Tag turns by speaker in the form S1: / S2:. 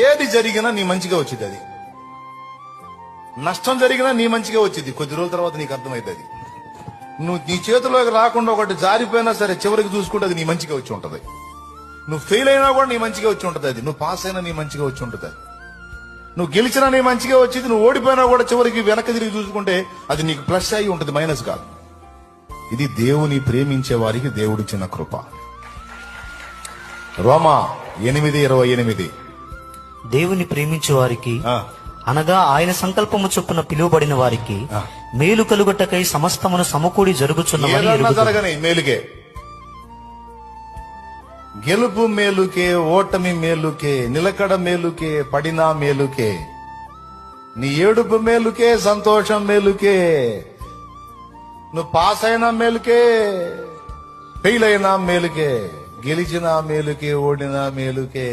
S1: ఏది జరిగినా నీ మంచిగా వచ్చింది. అది నష్టం జరిగినా నీ మంచిగా వచ్చింది. కొద్ది రోజుల తర్వాత నీకు అర్థమైతుంది. నువ్వు నీ చేతిలోకి రాకుండా ఒకటి జారిపోయినా సరే చివరికి చూసుకుంటే అది నీ మంచిగా వచ్చి ఉంటది. నువ్వు ఫెయిల్ అయినా కూడా నీ మంచిగా వచ్చి ఉంటది. అది నువ్వు పాస్ అయినా నీ మంచిగా వచ్చి ఉంటది. నువ్వు గెలిచినా నీ మంచిగా వచ్చింది. నువ్వు ఓడిపోయినా కూడా చివరికి వెనక్కి తిరిగి చూసుకుంటే అది నీకు ప్లస్ అయి ఉంటది, మైనస్ కాదు. ఇది దేవుని ప్రేమించే వారికి దేవుడిచ్చిన కృప. రోమా 8:28.
S2: దేవుని ప్రేమించే వారికి అనగా ఆయన సంకల్పము చొప్పున పిలువబడిన వారికి మేలు కలుగుటకై సమస్తమును సమకూడి జరుగుచున్నవని
S1: జరగని మేలుకే. గెలుపు మేలుకే, ఓటమి మేలుకే, నిలకడ మేలుకే, పడినా మేలుకే, నీ ఏడుపు మేలుకే, సంతోషం మేలుకే, నువ్వు పాస్ అయినా మేలుకే, ఫెయిల్ అయినా మేలుకే, గెలిచినా మేలుకే, ఓడినా మేలుకే.